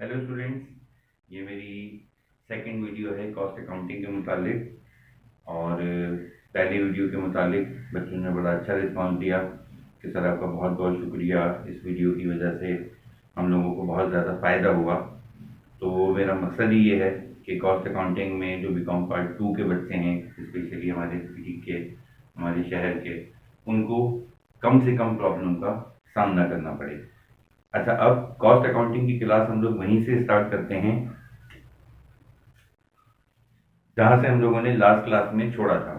Hello students, ये मेरी second video है कॉस्ट अकाउंटिंग के मुतालिक। और पहले वीडियो के मुतालिक बच्चों ने बड़ा अच्छा रिस्पॉन्स दिया कि सर आपका बहुत बहुत शुक्रिया, इस वीडियो की वजह से हम लोगों को बहुत ज़्यादा फ़ायदा हुआ। तो मेरा मकसद ही ये है कि कॉस्ट अकाउंटिंग में जो बीकॉम पार्ट 2 के बच्चे हैं, स्पेशली हमारे सिटी के, हमारे शहर के, उनको कम से कम प्रॉब्लम का सामना करना पड़े। अच्छा, अब कॉस्ट अकाउंटिंग की क्लास हम लोग वहीं से स्टार्ट करते हैं जहां से हम लोगों ने लास्ट क्लास में छोड़ा था।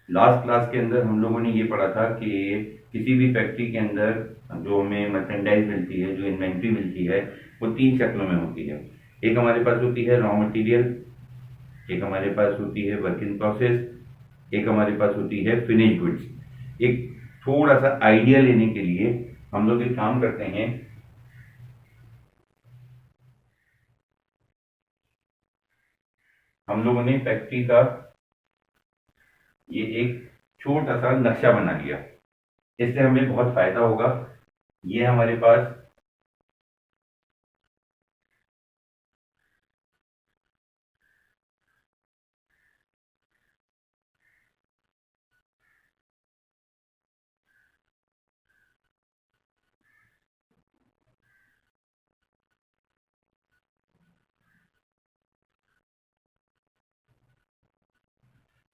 लास्ट क्लास के अंदर हम लोगों ने ये पढ़ा था कि किसी भी फैक्ट्री के अंदर जो हमें मर्चेंडाइज मिलती है, जो इन्वेंट्री मिलती है, वो 3 शक्लों में होती है। एक हमारे पास होती है रॉ मटेरियल, एक हमारे पास होती है वर्क इन प्रोसेस, एक हमारे पास होती है फिनिश गुड्स। एक थोड़ा सा आइडिया लेने के लिए हम लोग एक काम करते हैं, हम लोगों ने फैक्ट्री का ये एक छोटा सा नक्शा बना लिया। इससे हमें बहुत फायदा होगा। ये हमारे पास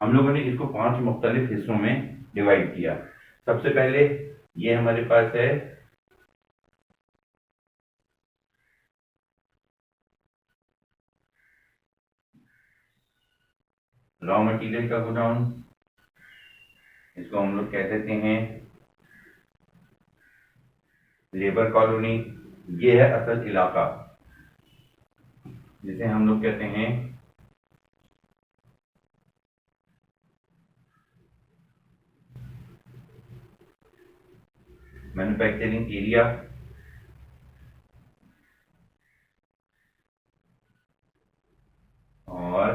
हम लोगों ने इसको 5 मुख्तलिफ हिस्सों में डिवाइड किया। सबसे पहले ये हमारे पास है रॉ मटेरियल का गोडाउन, इसको हम लोग कह देते हैं लेबर कॉलोनी। ये है असल इलाका जिसे हम लोग कहते हैं मैन्युफैक्चरिंग एरिया। और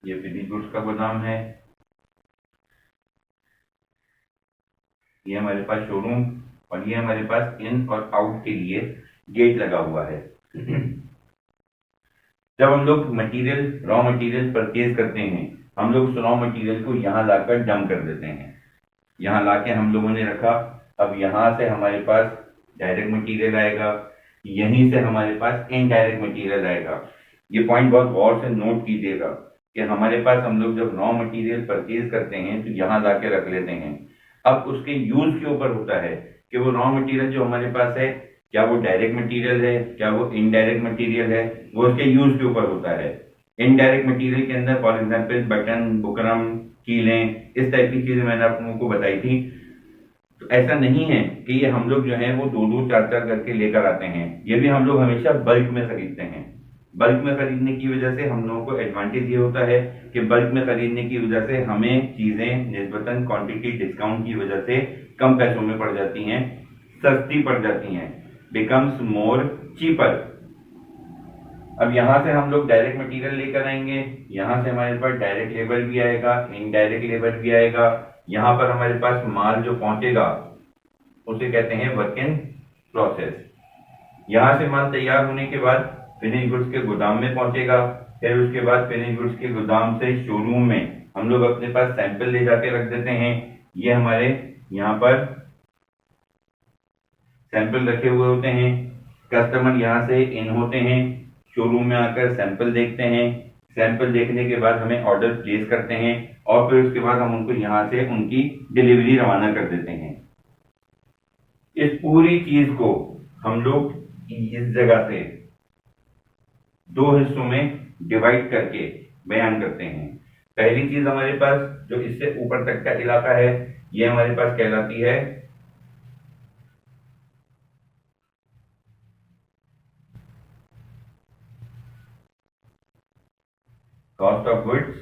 ये फिनिश गुड्स का गोदाम है। ये हमारे पास शोरूम, और ये हमारे पास इन और आउट के लिए गेट लगा हुआ है। जब हम लोग मटेरियल, रॉ मटेरियल परचेज करते हैं, हम लोग उस रॉ मटेरियल को यहाँ लाकर डंप कर देते हैं। यहाँ लाके हम लोगों ने रखा। अब यहाँ से हमारे पास डायरेक्ट मटेरियल आएगा, यहीं से हमारे पास इनडायरेक्ट मटेरियल आएगा। ये पॉइंट बहुत गौर से नोट कीजिएगा कि हमारे पास हम लोग जब रॉ मटेरियल परचेज करते हैं तो यहाँ लाके रख लेते हैं। अब उसके यूज के ऊपर होता है कि वो रॉ मटेरियल जो हमारे पास है, क्या वो डायरेक्ट मटेरियल है, क्या वो इनडायरेक्ट मटेरियल है, वो उसके यूज के ऊपर होता है। इनडायरेक्ट मटेरियल के अंदर फॉर एग्जाम्पल बटन, बुकरम, कीलें, इस टाइप की चीजें मैंने आप लोगों को बताई थी। तो ऐसा नहीं है कि ये हम लोग जो है वो 2-2, 4-4 करके लेकर आते हैं। ये भी हम लोग हमेशा बल्क में खरीदते हैं। बल्क में खरीदने की वजह से हम लोगों को एडवांटेज ये होता है कि बल्क में खरीदने की वजह से हमें चीजें निस्बतन क्वांटिटी डिस्काउंट की वजह से कम पैसों में पड़ जाती हैं, सस्ती पड़ जाती हैं, बिकम्स मोर चीपर। अब यहां से हम लोग डायरेक्ट मटेरियल लेकर आएंगे, यहां से हमारे पास डायरेक्ट लेबर भी आएगा, इनडायरेक्ट लेबर भी आएगा। यहां पर हमारे पास माल जो पहुंचेगा उसे कहते हैं वर्क इन प्रोसेस। यहां से माल तैयार होने के बाद फिनिश गुड्स के गोदाम में पहुंचेगा। फिर उसके बाद फिनिश गुड्स के गोदाम से शोरूम में हम लोग अपने पास सैंपल ले जाके रख देते हैं। ये हमारे यहाँ पर सैंपल रखे हुए होते हैं। कस्टमर यहाँ से इन होते हैं, शोरूम में आकर सैंपल देखते हैं। सैंपल देखने के बाद हमें ऑर्डर प्लेस करते हैं, और फिर उसके बाद हम उनको यहाँ से उनकी डिलीवरी रवाना कर देते हैं। इस पूरी चीज को हम लोग इस जगह से 2 हिस्सों में डिवाइड करके बयान करते हैं। पहली चीज हमारे पास जो इससे ऊपर तक का इलाका है, ये हमारे पास कहलाती है cost of goods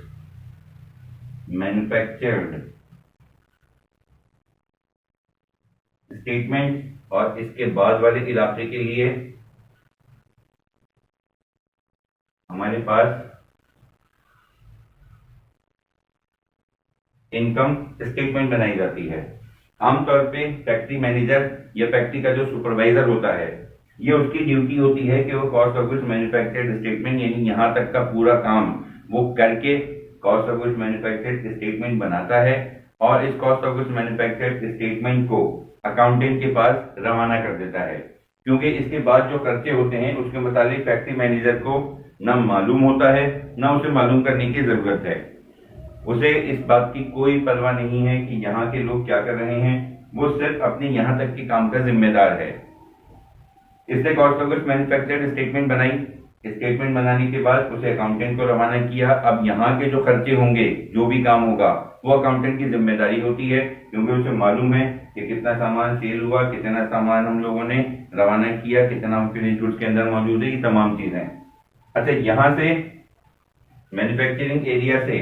manufactured statement. और इसके बाद वाले इलाके के लिए हमारे पास इनकम स्टेटमेंट बनाई जाती है। आमतौर पे फैक्ट्री मैनेजर या फैक्ट्री का जो सुपरवाइजर होता है, ये उसकी ड्यूटी होती है कि वो cost of goods manufactured statement यानी यहाँ तक का पूरा काम वो करके cost of goods manufactured statement बनाता है और इस cost of goods manufactured statement को अकाउंटेंट के पास रवाना कर देता है, क्योंकि इसके बाद जो खर्चे होते हैं उसके मुताबिक फैक्ट्री मैनेजर को न मालूम होता है न उसे मालूम करने की जरूरत है। उसे इस बात की कोई परवाह नहीं है कि यहाँ के लोग क्या कर रहे हैं, वो सिर्फ अपने यहाँ तक के काम का जिम्मेदार है। इसने cost of goods manufactured statement बनाई, स्टेटमेंट बनाने के बाद उसे अकाउंटेंट को रवाना किया। अब यहाँ के जो खर्चे होंगे, जो भी काम होगा, वो अकाउंटेंट की जिम्मेदारी होती है, क्योंकि उसे मालूम है कि कितना सामान सेल हुआ, कितना सामान हम लोगों ने रवाना किया, कितना फिनिश गुड्स के अंदर मौजूद है, ये तमाम चीजें। अच्छा, यहाँ से मैन्युफैक्चरिंग एरिया से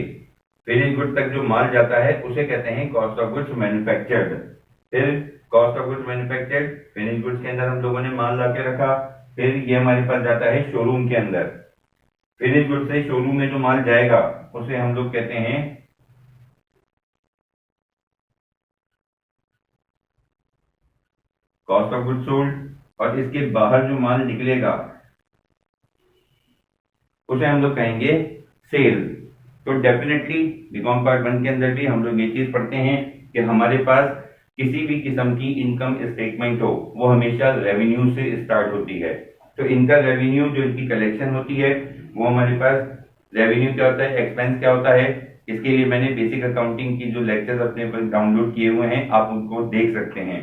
फिनिश गुड तक जो माल जाता है उसे कहते हैं कॉस्ट ऑफ गुड्स मैन्युफैक्चर्ड। फिर cost of goods manufactured finish goods के अंदर हम लोगों ने माल ला के रखा, फिर ये हमारे पास जाता है शोरूम के अंदर। फिनिश गुड्स से शोरूम में जो माल जाएगा उसे हम लोग कहते हैं कॉस्ट ऑफ गुड्स सोल्ड, और इसके बाहर जो माल निकलेगा उसे हम लोग कहेंगे सेल। तो डेफिनेटली बीकॉम पार्ट 1 के अंदर भी हम लोग ये चीज पढ़ते हैं कि हमारे पास किसी भी किस्म की इनकम स्टेटमेंट हो वो हमेशा रेवेन्यू से स्टार्ट होती है। तो इनका रेवेन्यू जो इनकी कलेक्शन होती है वो हमारे पास रेवेन्यू क्या होता है, एक्सपेंस क्या होता है। इसके लिए मैंने बेसिक अकाउंटिंग की जो लेक्चर्स अपने पर डाउनलोड किए हुए हैं, आप उनको देख सकते हैं।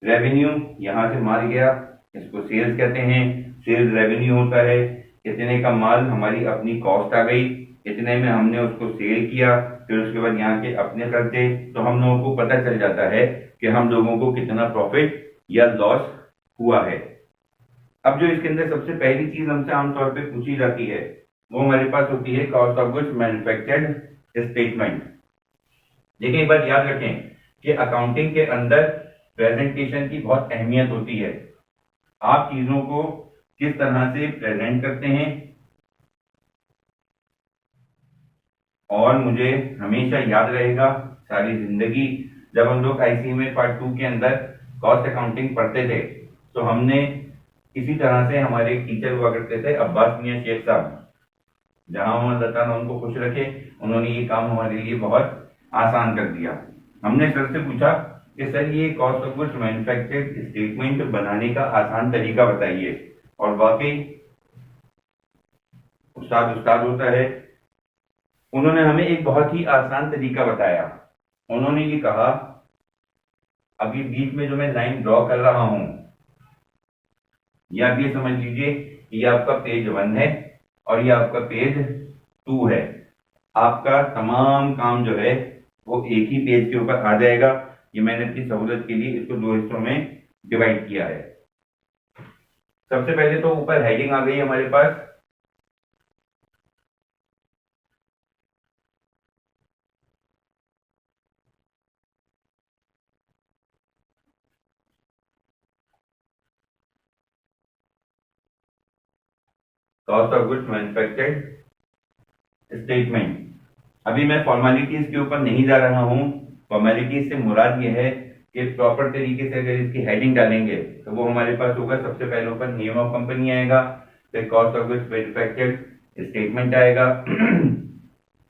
रेवेन्यू यहाँ से माल गया, इसको सेल्स कहते हैं। सेल्स रेवेन्यू होता है, इतने का माल हमारी अपनी कॉस्ट आ गई, इतने में हमने उसको सेल किया, फिर उसके बाद यहाँ के अपने खर्चे, तो हम लोगों को पता चल जाता है कि हम लोगों को कितना प्रॉफिट या लॉस हुआ है। अब जो इसके अंदर सबसे पहली चीज हमसे आमतौर पे पूछी जाती है वो हमारे पास होती है cost of goods manufactured statement. देखिए, एक बात याद रखें कि अकाउंटिंग के अंदर प्रेजेंटेशन की बहुत अहमियत होती है। आप चीजों को किस तरह से प्रेजेंट करते हैं, और मुझे हमेशा याद रहेगा सारी जिंदगी, जब हम लोग आईसी में पार्ट 2 के अंदर कॉस्ट अकाउंटिंग पढ़ते थे तो हमने इसी तरह से, हमारे एक टीचर हुआ करते थे अब्बास मियां शेख साहब, जहां अल्लाह ताला उनको खुश रखे, उन्होंने ये काम हमारे लिए बहुत आसान कर दिया। हमने सर से पूछा कि सर ये cost of goods manufactured statement बनाने का आसान तरीका बताइए, और वाकई उस्ताद होता है, उन्होंने हमें एक बहुत ही आसान तरीका बताया। उन्होंने ये कहा, अभी बीच में जो मैं लाइन ड्रॉ कर रहा हूं, या आप ये समझ लीजिए ये आपका पेज 1 है और ये आपका पेज 2 है। आपका तमाम काम जो है वो एक ही पेज के ऊपर आ जाएगा। ये मैंने अपनी सहूलत के लिए इसको 2 हिस्सों में डिवाइड किया है। सबसे पहले तो ऊपर हेडिंग आ गई हमारे पास, cost of goods manufactured statement. अभी मैं फॉर्मेलिटीज के ऊपर नहीं जा रहा हूं। फॉर्मेलिटीज से मुराद ये है कि प्रॉपर तरीके से अगर इसकी हेडिंग डालेंगे तो वो हमारे पास होगा, सबसे पहले ऊपर नेम ऑफ कंपनी आएगा, फिर cost of goods manufactured statement आएगा।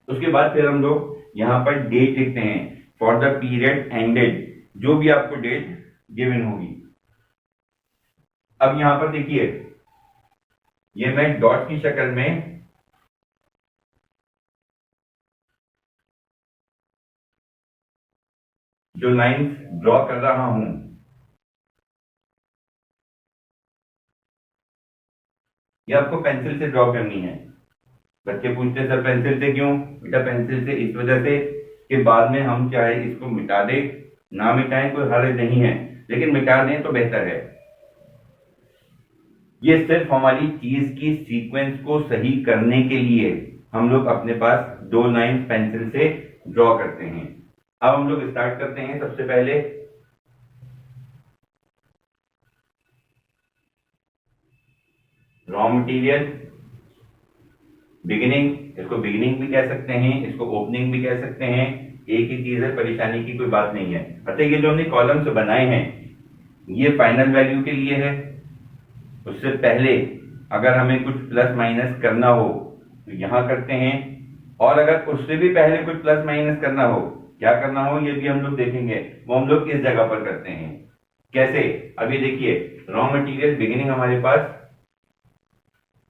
उसके बाद फिर हम लोग यहाँ पर डेट लिखते हैं, फॉर द पीरियड एंडेड, जो भी आपको डेट गिवन होगी। अब यहाँ पर देखिए, ये मैं डॉट की शक्ल में जो लाइंस ड्रॉ कर रहा हूं, ये आपको पेंसिल से ड्रॉ करनी है। बच्चे पूछते हैं सर पेंसिल से क्यों? बेटा पेंसिल से इस वजह से कि बाद में हम चाहे इसको मिटा दें, ना मिटाएं कोई हर्ज नहीं है, लेकिन मिटा दें तो बेहतर है। ये सिर्फ हमारी चीज की सीक्वेंस को सही करने के लिए हम लोग अपने पास 2 लाइन पेंसिल से ड्रॉ करते हैं। अब हम लोग स्टार्ट करते हैं। सबसे पहले रॉ मटेरियल बिगिनिंग, इसको बिगिनिंग भी कह सकते हैं, इसको ओपनिंग भी कह सकते हैं, एक ही चीज है, परेशानी की कोई बात नहीं है। अतः ये जो हमने कॉलम्स बनाए हैं ये फाइनल वैल्यू के लिए है। उससे पहले अगर हमें कुछ प्लस माइनस करना हो तो यहां करते हैं, और अगर उससे भी पहले कुछ प्लस माइनस करना हो, क्या करना हो ये भी हम लोग देखेंगे, वो हम लोग इस जगह पर करते हैं। कैसे? अभी देखिए, रॉ मटेरियल बिगिनिंग हमारे पास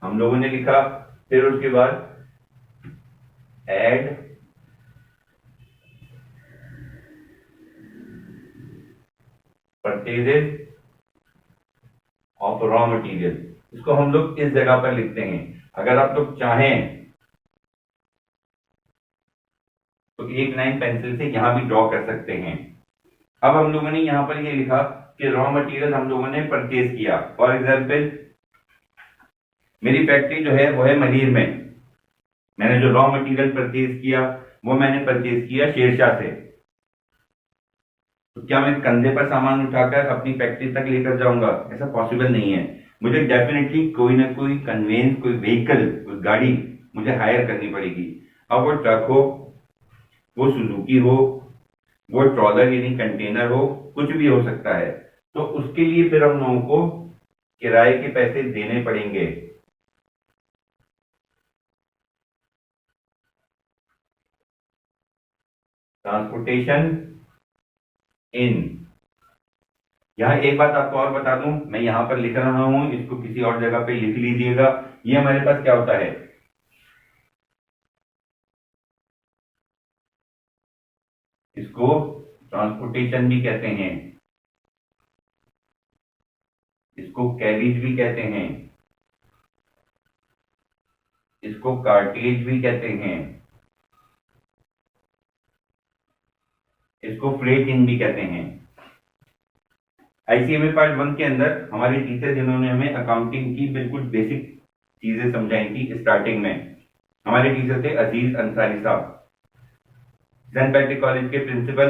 हम लोगों ने लिखा, फिर उसके बाद add purchases of raw material, इसको हम लोग इस जगह पर लिखते हैं। अगर आप लोग चाहें तो एक लाइन पेंसिल से यहां भी ड्रॉ कर सकते हैं। अब हम लोगों ने यहां पर ये लिखा कि रॉ मटेरियल हम लोगों ने परचेज किया। फॉर एग्जाम्पल मेरी फैक्ट्री जो है वो है मलीर में, मैंने जो रॉ मटेरियल परचेज किया वो मैंने परचेज किया शेरशाह से। तो क्या मैं कंधे पर सामान उठाकर अपनी फैक्ट्री तक लेकर जाऊंगा? ऐसा पॉसिबल नहीं है। मुझे डेफिनेटली कोई ना कोई कन्वेंस, कोई व्हीकल, कोई गाड़ी मुझे हायर करनी पड़ेगी। अब वो ट्रक हो, वो सुजुकी हो, वो ट्रॉलर यानी कंटेनर हो, कुछ भी हो सकता है। तो उसके लिए फिर हम लोगों को किराए के पैसे देने पड़ेंगे। ट्रांसपोर्टेशन इन, यहां एक बात आपको और बता दूं, मैं यहां पर लिख रहा हूं, इसको किसी और जगह पे लिख लीजिएगा। ये हमारे पास क्या होता है, इसको ट्रांसपोर्टेशन भी कहते हैं, इसको कैरीज भी कहते हैं, इसको कार्टेज भी कहते हैं, इसको फ्रेट इन भी कहते हैं। आईसीएमए पार्ट 1 के अंदर हमारे टीचर जिन्होंने हमें अकाउंटिंग की बिल्कुल बेसिक चीजें समझाई थी, स्टार्टिंग में हमारे टीचर थे अजीज अंसारी साहब, सेंट पैट्रिक कॉलेज के प्रिंसिपल।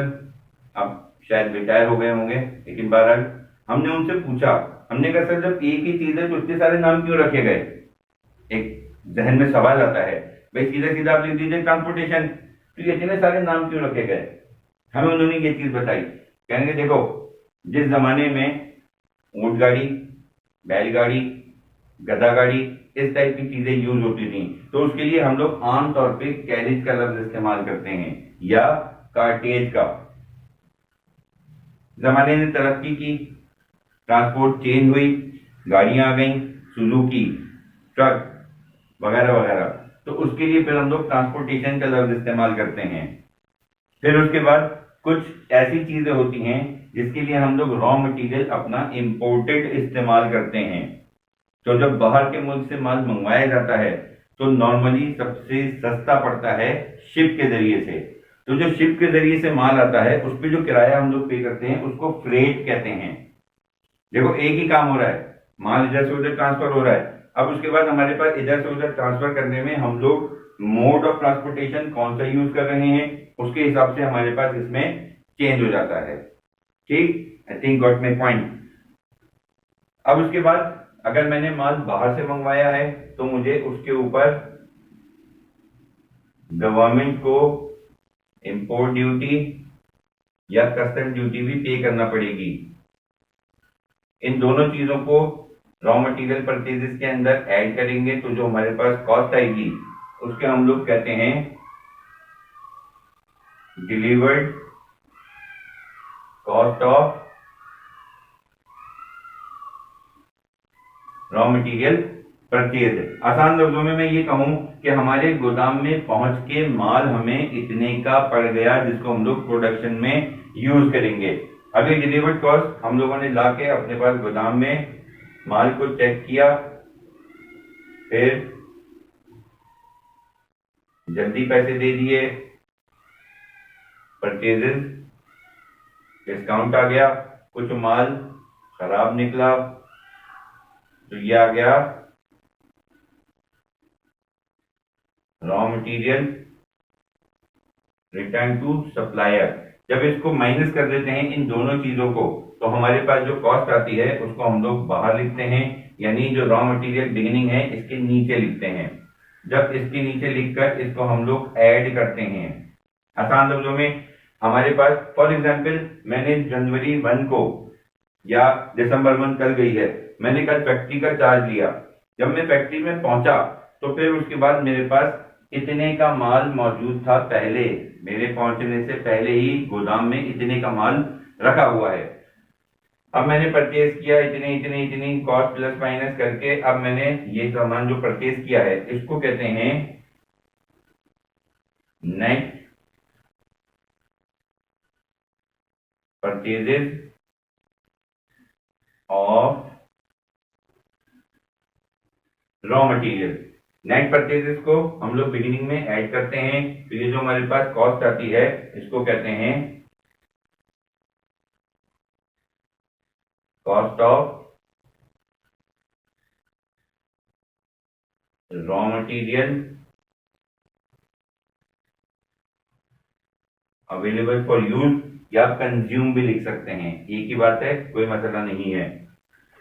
अब शायद रिटायर हो गए होंगे, लेकिन बहरहाल हमने उनसे पूछा, हमने कहा सर जब एक ही चीज है तो इतने सारे नाम क्यों रखे गए? एक जहन में सवाल आता है, भाई सीधा सीधा आप लिख दीजिए ट्रांसपोर्टेशन, तो ये इतने सारे नाम क्यों रखे गए? हमें उन्होंने ये चीज बताई, कहेंगे देखो जिस जमाने में ऊंट गाड़ी, बैलगाड़ी, गधा गाड़ी इस टाइप की चीजें यूज होती थी, तो उसके लिए हम लोग आमतौर पे कैरेज का लफ्ज इस्तेमाल करते हैं या कार्टेज का। जमाने ने तरक्की की, ट्रांसपोर्ट चेंज हुई, गाड़ियां आ गई, सुजुकी, ट्रक वगैरह वगैरह, तो उसके लिए फिर हम लोग ट्रांसपोर्टेशन का लफ्ज इस्तेमाल करते हैं। फिर उसके बाद कुछ ऐसी चीजें होती हैं जिसके लिए हम लोग रॉ मटेरियल अपना इंपोर्टेड इस्तेमाल करते हैं। तो जब बाहर के मुल्क से माल मंगवाया जाता है तो नॉर्मली सबसे सस्ता पड़ता है शिप के जरिए से। तो जो शिप के जरिए से माल आता है उस पर जो किराया हम लोग पे करते हैं उसको फ्रेट कहते हैं। देखो एक ही काम हो रहा है, माल इधर से उधर ट्रांसफर हो रहा है, अब उसके बाद हमारे पास इधर से उधर ट्रांसफर करने में हम लोग मोड ऑफ ट्रांसपोर्टेशन कौन सा यूज कर रहे हैं उसके हिसाब से हमारे पास इसमें चेंज हो जाता है। ठीक, I think got my point. अब उसके बाद अगर मैंने माल बाहर से मंगवाया है तो मुझे उसके ऊपर गवर्नमेंट को इंपोर्ट ड्यूटी या कस्टम ड्यूटी भी पे करना पड़ेगी। इन दोनों चीजों को रॉ मटेरियल परचेजेस के अंदर ऐड करेंगे तो जो हमारे पास कॉस्ट आएगी उसके हम लोग कहते हैं delivered cost of raw material purchase. आसान लफ्जों में मैं ये कहूं कि हमारे गोदाम में पहुंच के माल हमें इतने का पड़ गया जिसको हम लोग प्रोडक्शन में यूज करेंगे। अभी डिलीवर्ड कॉस्ट हम लोगों ने लाके अपने पास गोदाम में माल को चेक किया, फिर जल्दी पैसे दे दिए, परचेजेस डिस्काउंट आ गया, कुछ माल खराब निकला तो ये आ गया raw material return to supplier. जब इसको माइनस कर देते हैं इन दोनों चीजों को तो हमारे पास जो कॉस्ट आती है उसको हम लोग बाहर लिखते हैं, यानी जो रॉ मटेरियल बिगिनिंग है इसके नीचे लिखते हैं। जब इसके नीचे लिखकर इसको हम लोग ऐड करते हैं, आसान लफ्जों में हमारे पास फॉर एग्जाम्पल मैंने जनवरी 1 को या दिसंबर 1 कल गई है, मैंने कल फैक्ट्री का चार्ज लिया। जब मैं फैक्ट्री में पहुंचा तो फिर उसके बाद मेरे पास इतने का माल मौजूद था, पहले मेरे पहुंचने से पहले ही गोदाम में इतने का माल रखा हुआ है। अब मैंने परचेज किया इतने इतने इतनी कॉस्ट प्लस माइनस करके, अब मैंने ये सामान जो परचेज किया है इसको कहते हैं net purchases of raw material. Net purchases को हम लोग बिगिनिंग में ऐड करते हैं, फिर ये जो हमारे पास कॉस्ट आती है इसको कहते हैं cost of raw material available for use, या कंज्यूम भी लिख सकते हैं, एक ही बात है, कोई मसला नहीं है।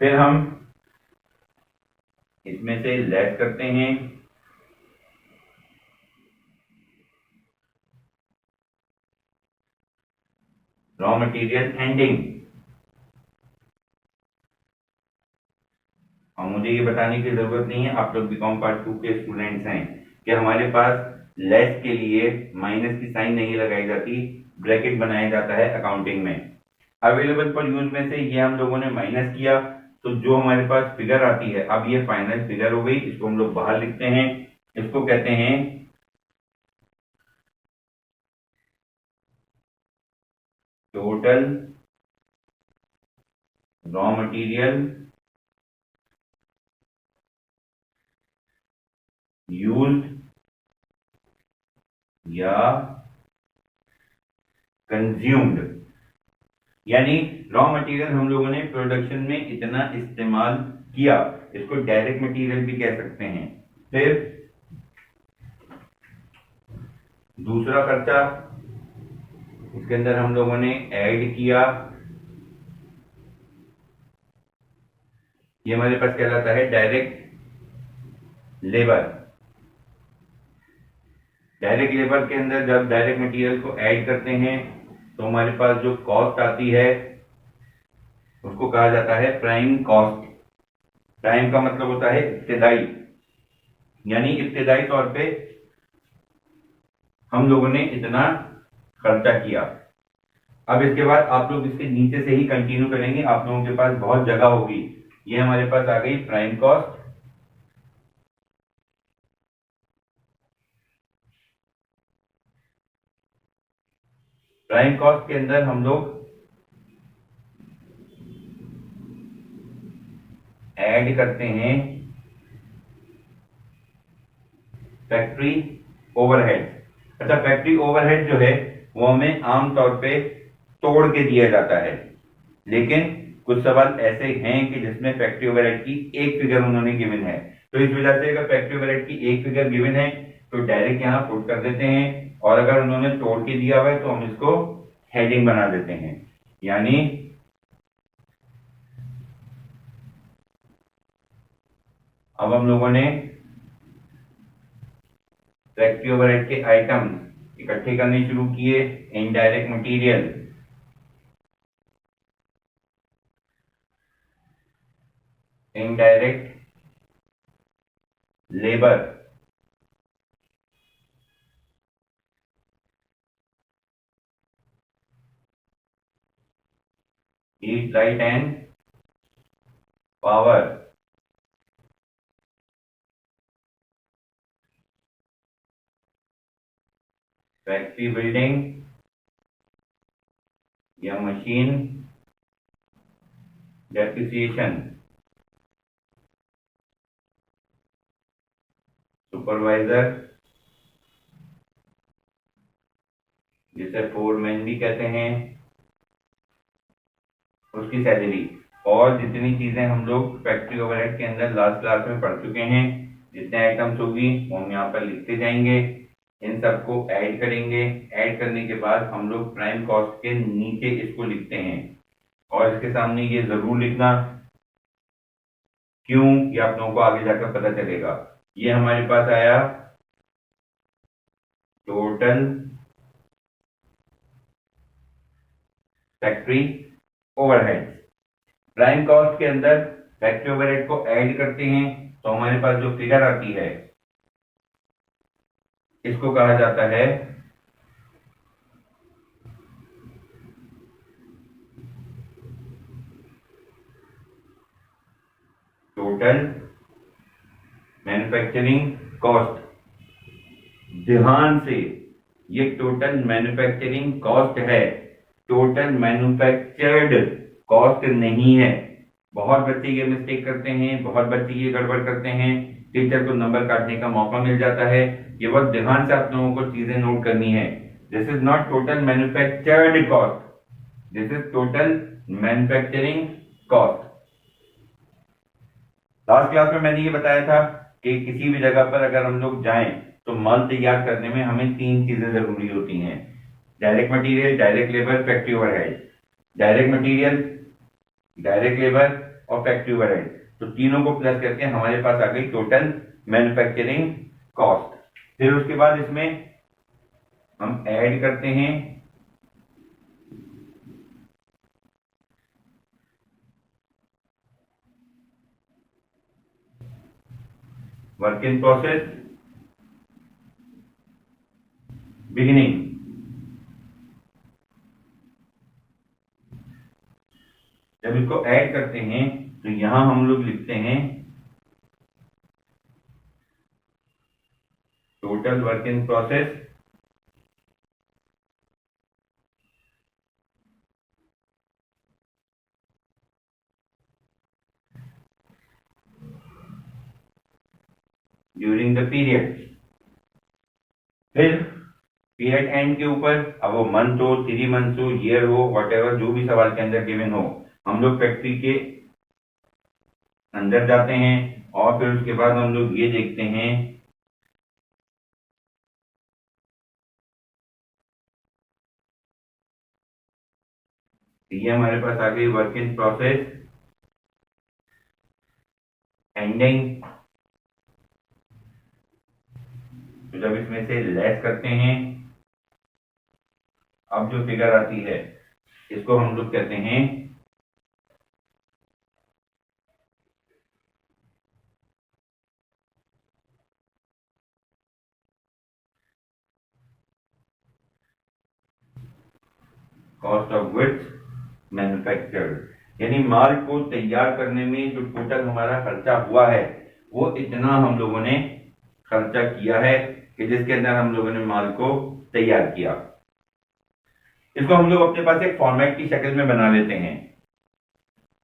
फिर हम इसमें से लेस करते हैं रॉ मटेरियल एंडिंग। और मुझे ये बताने की जरूरत नहीं है, आप लोग बीकॉम पार्ट 2 के स्टूडेंट्स हैं, कि हमारे पास लेस के लिए माइनस की साइन नहीं लगाई जाती, ब्रैकेट बनाया जाता है अकाउंटिंग में। अवेलेबल फॉर यूज में से ये हम लोगों ने माइनस किया, तो जो हमारे पास फिगर आती है, अब ये फाइनल फिगर हो गई, इसको हम लोग बाहर लिखते हैं, इसको कहते हैं टोटल रॉ मटेरियल यूज्ड या कंज्यूम्ड। यानी रॉ मटेरियल हम लोगों ने प्रोडक्शन में इतना इस्तेमाल किया, इसको डायरेक्ट मटेरियल भी कह सकते हैं। फिर दूसरा खर्चा, इसके अंदर हम लोगों ने ऐड किया, ये हमारे पास कहलाता है डायरेक्ट लेबर। डायरेक्ट लेबर के अंदर जब डायरेक्ट मटेरियल को ऐड करते हैं तो हमारे पास जो कॉस्ट आती है उसको कहा जाता है प्राइम कॉस्ट। प्राइम का मतलब होता है इब्तिदाई, यानी इब्तिदाई तौर पे हम लोगों ने इतना खर्चा किया। अब इसके बाद आप लोग इसके नीचे से ही कंटिन्यू करेंगे, आप लोगों के पास बहुत जगह होगी। ये हमारे पास आ गई प्राइम कॉस्ट, प्राइम कॉस्ट के अंदर हम लोग ऐड करते हैं फैक्ट्री ओवरहेड। अच्छा, फैक्ट्री ओवरहेड जो है वो हमें आमतौर पे तोड़ के दिया जाता है, लेकिन कुछ सवाल ऐसे हैं कि जिसमें फैक्ट्री ओवरहेड की एक फिगर उन्होंने गिवन है, तो इस वजह से अगर फैक्ट्री ओवरहेड की एक फिगर गिवन है तो डायरेक्ट यहां पुट कर देते हैं, और अगर उन्होंने तोड़ के दिया हुआ है तो हम इसको हेडिंग बना देते हैं। यानी अब हम लोगों ने फैक्ट्री ओवरहेड के आइटम इकट्ठे करने शुरू किए। Indirect material, indirect labour, heat, light and power, factory building या मशीन डेप्रिसिएशन, सुपरवाइजर जिसे फोरमैन भी कहते हैं, उसकी सैलरी, और जितनी चीजें हम लोग फैक्ट्री ओवरहेड के अंदर लास्ट क्लास में पढ़ चुके हैं, जितने आइटम्स होगी वो हम यहाँ पर लिखते जाएंगे, इन सबको ऐड करेंगे। ऐड करने के बाद हम लोग प्राइम कॉस्ट के नीचे इसको लिखते हैं, और इसके सामने ये जरूर लिखना, क्यों, ये आप लोगों को आगे जाकर पता चलेगा। ये हमारे पास आया total factory overhead. Prime cost के अंदर फैक्ट्री ओवरहेड को ऐड करते हैं तो हमारे पास जो फिगर आती है इसको कहा जाता है टोटल मैन्युफैक्चरिंग कॉस्ट। ध्यान से, ये टोटल मैन्युफैक्चरिंग कॉस्ट है, टोटल मैन्युफैक्चर्ड कॉस्ट नहीं है। बहुत बच्चे ये मिस्टेक करते हैं, बहुत बच्चे ये गड़बड़ करते हैं, टीचर को नंबर काटने का मौका मिल जाता है। ये बहुत ध्यान से आप लोगों को चीजें नोट करनी है। This is not total manufactured cost, this is total manufacturing cost. Last class में मैंने ये बताया था कि किसी भी जगह पर अगर हम लोग जाएं तो माल तैयार करने में हमें 3 चीजें जरूरी होती हैं, direct material, direct labour, factory overhead. Direct material, direct labour और फैक्ट्री ओवरहेड, तो तीनों को प्लस करके हमारे पास आ गई टोटल मैन्युफैक्चरिंग कॉस्ट। फिर उसके बाद इसमें हम ऐड करते हैं वर्क इन प्रोसेस बिगिनिंग। जब इसको ऐड करते हैं तो यहां हम लोग लिखते हैं total work in process during the period. फिर पीरियड एंड के ऊपर, अब वो मंथ हो, 3 मंथ हो, ईयर हो, व्हाटएवर, जो भी सवाल के अंदर गिवन हो, हम लोग फैक्ट्री के अंदर जाते हैं और फिर उसके बाद हम लोग ये देखते हैं ये हमारे पास आ गई वर्क इन प्रोसेस एंडिंग। तो जब इसमें से लेस करते हैं, अब जो फिगर आती है इसको हम लोग कहते हैं कॉस्ट ऑफ गुड्स मैन्युफैक्चर्ड। यानी माल को तैयार करने में जो टोटल हमारा खर्चा हुआ है वो इतना हम लोगों ने खर्चा किया है कि जिसके अंदर हम लोगों ने माल को तैयार किया। इसको हम लोग अपने पास एक फॉर्मेट की शक्ल में बना लेते हैं।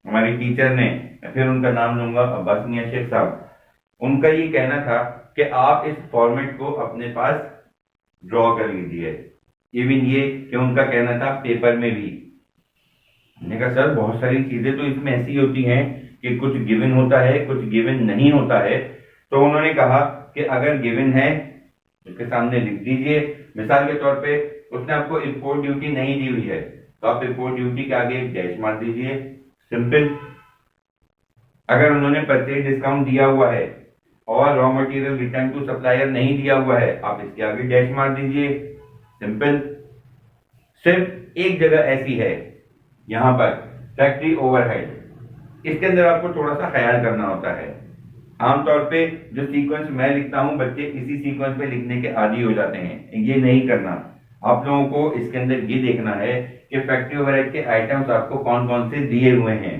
हमारे टीचर ने, फिर उनका नाम लूंगा, अब्बास मियां शेख साहब, उनका ये कहना था कि आप इस फॉर्मेट को अपने पास ड्रॉ कर लीजिए। इवन ये कि उनका कहना था पेपर में भी। मैंने कहा सर बहुत सारी चीजें तो इसमें ऐसी होती हैं कि कुछ गिवन होता है, कुछ गिवन नहीं होता है। तो उन्होंने कहा कि अगर गिवन है उसके सामने लिख दीजिए। मिसाल के तौर पे उसने आपको इंपोर्ट ड्यूटी नहीं दी हुई है तो आप इंपोर्ट ड्यूटी के आगे एक डैश मार दीजिए, सिंपल। अगर उन्होंने परचेज डिस्काउंट दिया हुआ है और raw material return to supplier नहीं दिया हुआ है, आप इसके आगे डैश मार दीजिए, सिंपल। सिर्फ एक जगह ऐसी है, यहां पर फैक्ट्री ओवरहेड। इसके अंदर आपको थोड़ा सा ख्याल करना होता है। आमतौर पे जो सीक्वेंस मैं लिखता हूं बच्चे इसी सीक्वेंस पे लिखने के आदी हो जाते हैं, ये नहीं करना। आप लोगों को इसके अंदर ये देखना है कि फैक्ट्री ओवरहेड के आइटम्स आपको कौन कौन से दिए हुए हैं।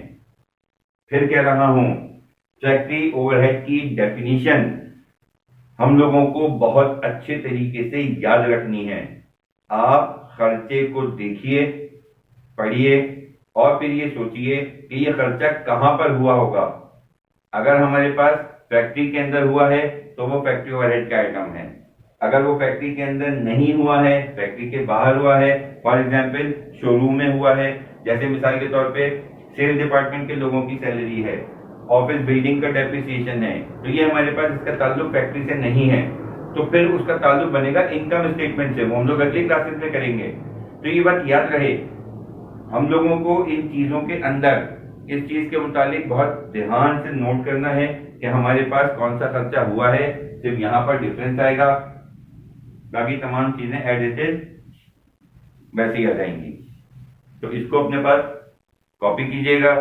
फिर कह रहा हूं, फैक्ट्री ओवरहेड की डेफिनेशन हम लोगों को बहुत अच्छे तरीके से याद रखनी है। आप खर्चे को देखिए, पढ़िए और फिर ये सोचिए कि ये खर्चा कहां पर हुआ होगा। अगर हमारे पास फैक्ट्री के अंदर हुआ है तो वो फैक्ट्री ओवरहेड का आइटम है। अगर वो फैक्ट्री के अंदर नहीं हुआ है, फैक्ट्री के बाहर हुआ है, फॉर एग्जांपल शोरूम में हुआ है, जैसे मिसाल के तौर पे सेल डिपार्टमेंट के लोगों की सैलरी है, ऑफिस बिल्डिंग का डेप्रिसिएशन है, तो ये हमारे पास इसका ताल्लुक फैक्ट्री से नहीं है, तो फिर उसका ताल्लुक बनेगा इनकम स्टेटमेंट से। वो हम लोग अगली क्लासेस में करेंगे। तो ये बात याद रहे, हम लोगों को इन चीजों के अंदर इस चीज के मुतालिक बहुत ध्यान से नोट करना है कि हमारे पास कौन सा खर्चा हुआ है। सिर्फ यहाँ पर डिफरेंस आएगा, बाकी तमाम चीजें एज इट इज वैसे ही आ जाएंगी। तो इसको अपने पास कॉपी कीजिएगा